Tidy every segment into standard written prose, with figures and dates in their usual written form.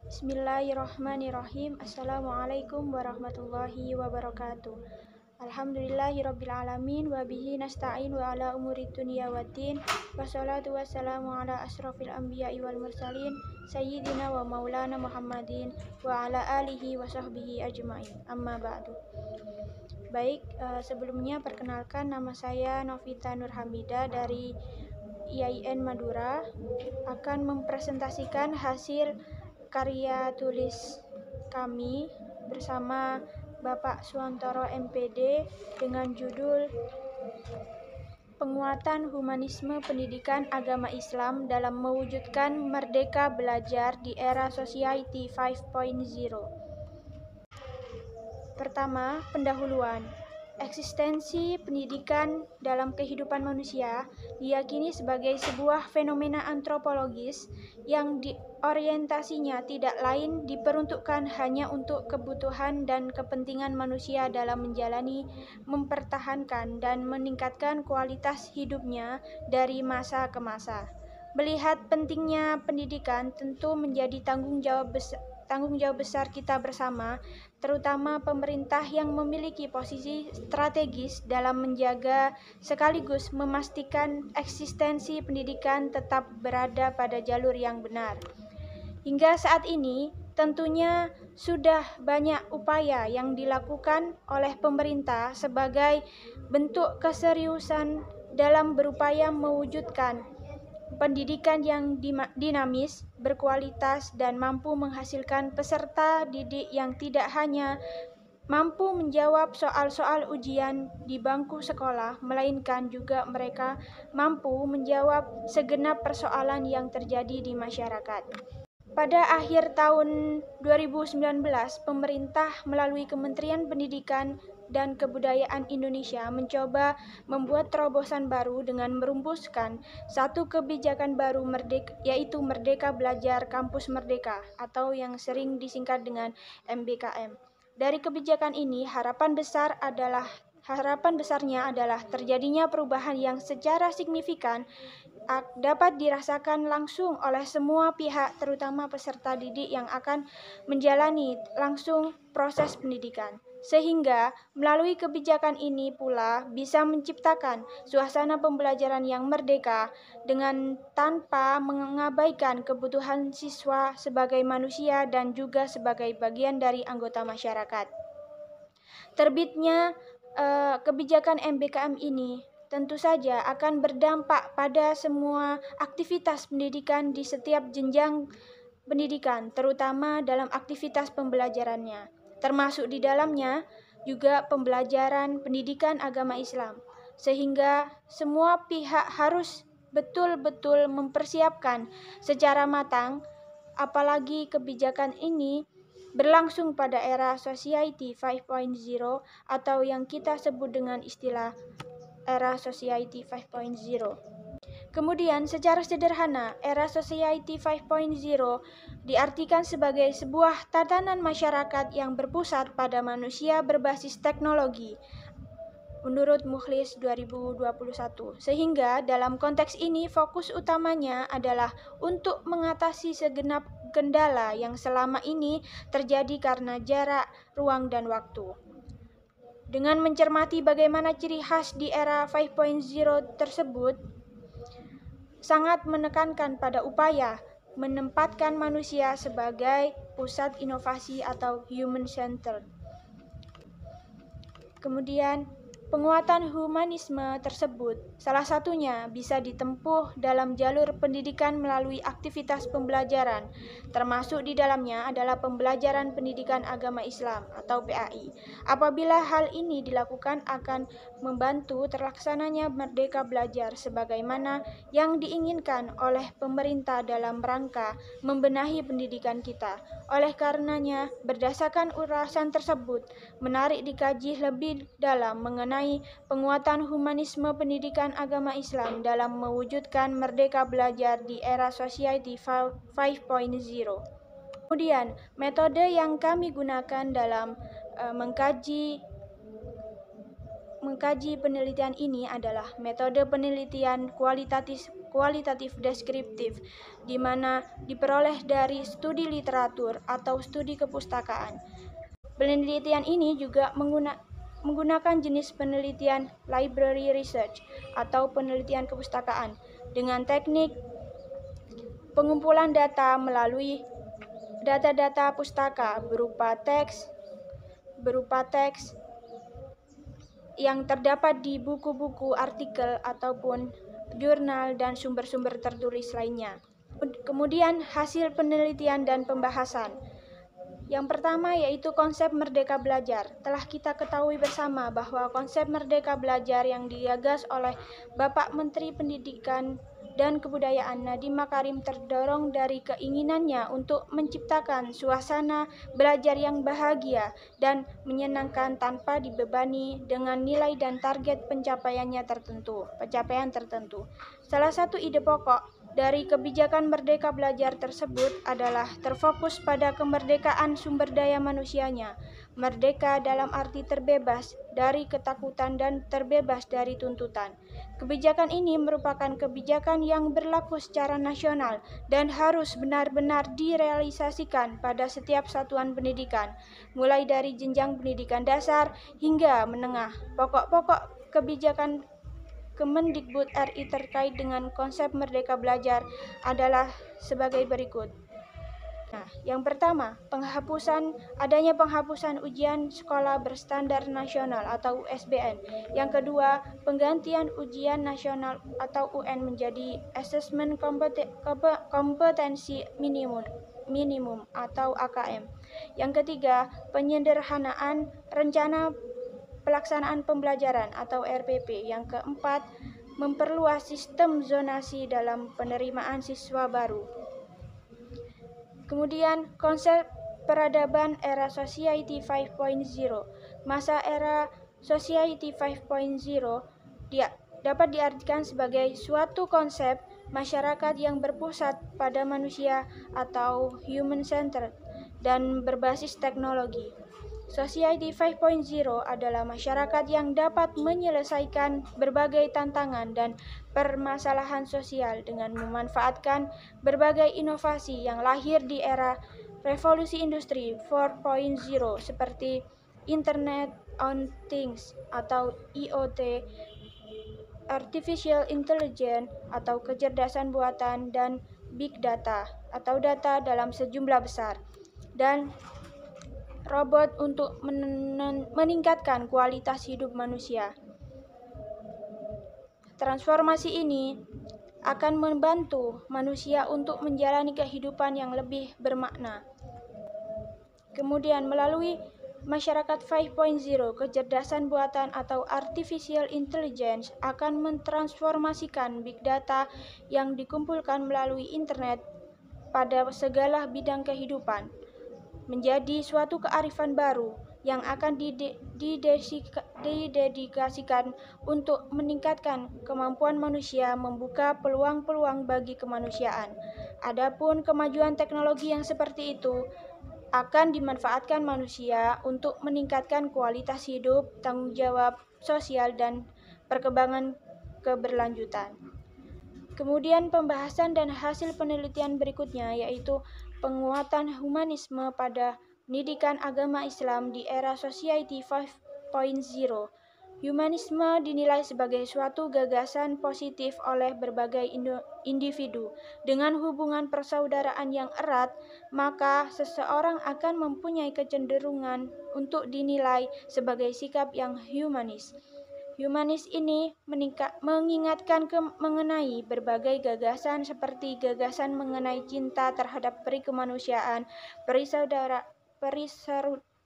Bismillahirrahmanirrahim. Assalamualaikum warahmatullahi wabarakatuh. Alhamdulillahirabbil alamin wa bihi nasta'in wa ala umuri dunya waddin. Wassalatu wassalamu ala asrofil anbiya'i wal mursalin sayyidina wa maulana Muhammadin wa ala alihi wa sahbihi ajma'in. Amma ba'du. Baik, sebelumnya perkenalkan, nama saya Novita Nurhamida dari IAIN Madura, akan mempresentasikan hasil karya tulis kami bersama Bapak Suwantoro MPD dengan judul Penguatan Humanisme Pendidikan Agama Islam dalam Mewujudkan Merdeka Belajar di Era Society 5.0. Pertama, pendahuluan. Eksistensi pendidikan dalam kehidupan manusia diyakini sebagai sebuah fenomena antropologis yang orientasinya tidak lain diperuntukkan hanya untuk kebutuhan dan kepentingan manusia dalam menjalani, mempertahankan, dan meningkatkan kualitas hidupnya dari masa ke masa. Melihat pentingnya pendidikan tentu menjadi tanggung jawab besar kita bersama, terutama pemerintah yang memiliki posisi strategis dalam menjaga sekaligus memastikan eksistensi pendidikan tetap berada pada jalur yang benar. Hingga saat ini, tentunya sudah banyak upaya yang dilakukan oleh pemerintah sebagai bentuk keseriusan dalam berupaya mewujudkan pendidikan yang dinamis, berkualitas, dan mampu menghasilkan peserta didik yang tidak hanya mampu menjawab soal-soal ujian di bangku sekolah, melainkan juga mereka mampu menjawab segenap persoalan yang terjadi di masyarakat. Pada akhir tahun 2019, pemerintah melalui Kementerian Pendidikan dan Kebudayaan Indonesia mencoba membuat terobosan baru dengan merumuskan satu kebijakan baru yaitu Merdeka Belajar Kampus Merdeka atau yang sering disingkat dengan MBKM. Dari kebijakan ini, harapan besarnya adalah terjadinya perubahan yang secara signifikan dapat dirasakan langsung oleh semua pihak, terutama peserta didik yang akan menjalani langsung proses pendidikan. Sehingga melalui kebijakan ini pula bisa menciptakan suasana pembelajaran yang merdeka dengan tanpa mengabaikan kebutuhan siswa sebagai manusia dan juga sebagai bagian dari anggota masyarakat. Terbitnya kebijakan MBKM ini tentu saja akan berdampak pada semua aktivitas pendidikan di setiap jenjang pendidikan, terutama dalam aktivitas pembelajarannya, termasuk di dalamnya juga pembelajaran pendidikan agama Islam, sehingga semua pihak harus betul-betul mempersiapkan secara matang, apalagi kebijakan ini berlangsung pada era Society 5.0 atau yang kita sebut dengan istilah era Society 5.0. Kemudian, secara sederhana, era Society 5.0 diartikan sebagai sebuah tatanan masyarakat yang berpusat pada manusia berbasis teknologi, menurut Mukhlis 2021. Sehingga dalam konteks ini fokus utamanya adalah untuk mengatasi segenap kendala yang selama ini terjadi karena jarak, ruang, dan waktu. Dengan mencermati bagaimana ciri khas di era 5.0 tersebut, sangat menekankan pada upaya menempatkan manusia sebagai pusat inovasi atau human-centered. Kemudian, penguatan humanisme tersebut salah satunya bisa ditempuh dalam jalur pendidikan melalui aktivitas pembelajaran, termasuk di dalamnya adalah pembelajaran pendidikan agama Islam atau PAI. Apabila hal ini dilakukan akan membantu terlaksananya merdeka belajar sebagaimana yang diinginkan oleh pemerintah dalam rangka membenahi pendidikan kita. Oleh karenanya, berdasarkan ulasan tersebut, menarik dikaji lebih dalam mengenai penguatan humanisme pendidikan agama Islam dalam mewujudkan merdeka belajar di era Society 5.0. Kemudian, metode yang kami gunakan dalam mengkaji penelitian ini adalah metode penelitian kualitatif kualitatif deskriptif, di mana diperoleh dari studi literatur atau studi kepustakaan. Penelitian ini juga menggunakan jenis penelitian library research atau penelitian kepustakaan dengan teknik pengumpulan data melalui data-data pustaka berupa teks yang terdapat di buku-buku, artikel, ataupun jurnal dan sumber-sumber tertulis lainnya. Kemudian hasil penelitian dan pembahasan. Yang pertama yaitu konsep merdeka belajar. Telah kita ketahui bersama bahwa konsep merdeka belajar yang digagas oleh Bapak Menteri Pendidikan dan Kebudayaan Nadiem Makarim terdorong dari keinginannya untuk menciptakan suasana belajar yang bahagia dan menyenangkan tanpa dibebani dengan nilai dan target pencapaian tertentu. Salah satu ide pokok dari kebijakan merdeka belajar tersebut adalah terfokus pada kemerdekaan sumber daya manusianya, merdeka dalam arti terbebas dari ketakutan dan terbebas dari tuntutan. Kebijakan ini merupakan kebijakan yang berlaku secara nasional dan harus benar-benar direalisasikan pada setiap satuan pendidikan, mulai dari jenjang pendidikan dasar hingga menengah. Pokok-pokok kebijakan Kemendikbud RI terkait dengan konsep merdeka belajar adalah sebagai berikut. Nah, yang pertama, adanya penghapusan ujian sekolah berstandar nasional atau USBN. Yang kedua, penggantian ujian nasional atau UN menjadi Assessment Kompetensi Minimum atau AKM. Yang ketiga, penyederhanaan rencana pelaksanaan pembelajaran atau RPP. Yang keempat, memperluas sistem zonasi dalam penerimaan siswa baru. Kemudian, konsep peradaban era Society 5.0. Masa era Society 5.0 dapat diartikan sebagai suatu konsep masyarakat yang berpusat pada manusia atau human-centered dan berbasis teknologi. Society 5.0 adalah masyarakat yang dapat menyelesaikan berbagai tantangan dan permasalahan sosial dengan memanfaatkan berbagai inovasi yang lahir di era revolusi industri 4.0 seperti Internet on Things atau IoT, Artificial Intelligence atau kecerdasan buatan, dan Big Data atau data dalam sejumlah besar, dan robot untuk meningkatkan kualitas hidup manusia. Transformasi ini akan membantu manusia untuk menjalani kehidupan yang lebih bermakna. Kemudian melalui masyarakat 5.0, kecerdasan buatan atau artificial intelligence akan mentransformasikan big data yang dikumpulkan melalui internet pada segala bidang kehidupan menjadi suatu kearifan baru yang akan didedikasikan untuk meningkatkan kemampuan manusia membuka peluang-peluang bagi kemanusiaan. Adapun kemajuan teknologi yang seperti itu akan dimanfaatkan manusia untuk meningkatkan kualitas hidup, tanggung jawab sosial, dan perkembangan keberlanjutan. Kemudian pembahasan dan hasil penelitian berikutnya yaitu penguatan humanisme pada pendidikan agama Islam di era Society 5.0. Humanisme dinilai sebagai suatu gagasan positif oleh berbagai individu. Dengan hubungan persaudaraan yang erat, maka seseorang akan mempunyai kecenderungan untuk dinilai sebagai sikap yang humanis. Humanis ini mengingatkan mengenai berbagai gagasan seperti gagasan mengenai cinta terhadap peri kemanusiaan,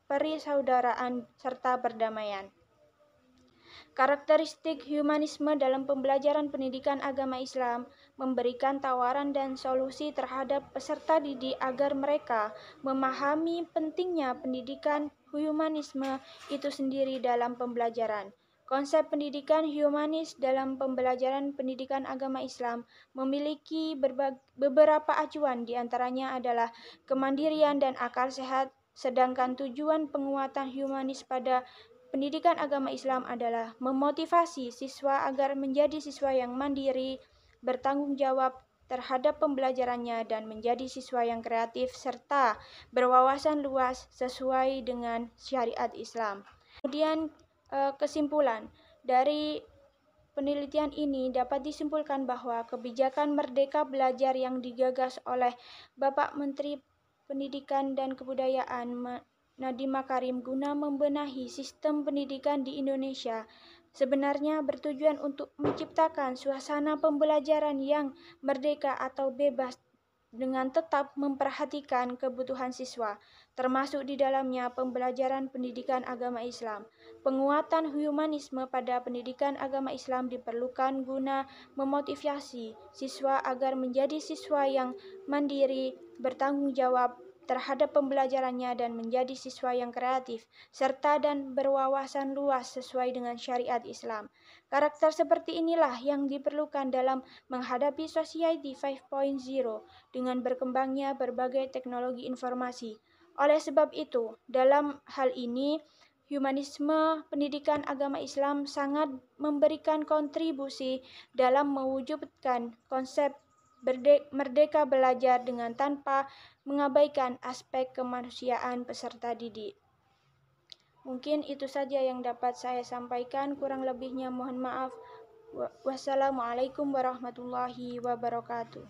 perisaudaraan, serta perdamaian. Karakteristik humanisme dalam pembelajaran pendidikan agama Islam memberikan tawaran dan solusi terhadap peserta didik agar mereka memahami pentingnya pendidikan humanisme itu sendiri dalam pembelajaran. Konsep pendidikan humanis dalam pembelajaran pendidikan agama Islam memiliki beberapa acuan, diantaranya adalah kemandirian dan akal sehat, sedangkan tujuan penguatan humanis pada pendidikan agama Islam adalah memotivasi siswa agar menjadi siswa yang mandiri, bertanggung jawab terhadap pembelajarannya dan menjadi siswa yang kreatif serta berwawasan luas sesuai dengan syariat Islam. Kemudian kesimpulan dari penelitian ini dapat disimpulkan bahwa kebijakan Merdeka Belajar yang digagas oleh Bapak Menteri Pendidikan dan Kebudayaan Nadiem Makarim guna membenahi sistem pendidikan di Indonesia sebenarnya bertujuan untuk menciptakan suasana pembelajaran yang merdeka atau bebas dengan tetap memperhatikan kebutuhan siswa, termasuk di dalamnya pembelajaran pendidikan agama Islam. Penguatan humanisme pada pendidikan agama Islam diperlukan guna memotivasi siswa agar menjadi siswa yang mandiri, bertanggung jawab terhadap pembelajarannya dan menjadi siswa yang kreatif, serta dan berwawasan luas sesuai dengan syariat Islam. Karakter seperti inilah yang diperlukan dalam menghadapi Society 5.0 dengan berkembangnya berbagai teknologi informasi. Oleh sebab itu, dalam hal ini, humanisme pendidikan agama Islam sangat memberikan kontribusi dalam mewujudkan konsep merdeka belajar dengan tanpa mengabaikan aspek kemanusiaan peserta didik. Mungkin itu saja yang dapat saya sampaikan, kurang lebihnya mohon maaf. Wassalamualaikum warahmatullahi wabarakatuh.